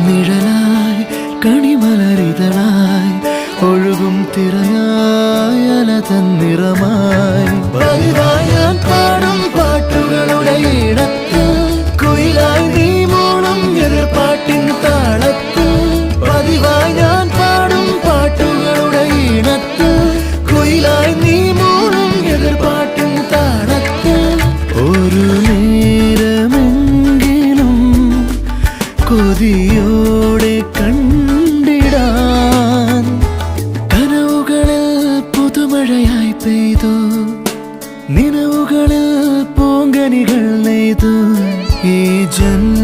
നിഴലായി കണിമലരിതളായി ഒഴുകും തിരയായി അല തന്നിറമായി പതിവായി ഞാൻ പാടും പാട്ടുകളുടെ ഇടത്തിൽ കുയിലായി നീ മൂളും എതിർപ്പാട്ടിൻ താളത്തിൽ പതിവായി ഞാൻ പാടും പാട്ടുകളുടെ ഇടത്തിൽ കുയിലായി നീ മൂളും എതിർപ്പാട്ടിൻ താളത്തിൽ ഒരു നേരമെങ്കിലും കൊതിയോടെ കണ്ടിടാൻ കനവുകളിൽ പുതുമഴയായി പെയ്തു നിലവുകളിൽ പൂങ്കനികൾ നെയ്തു ഈ ജന്മ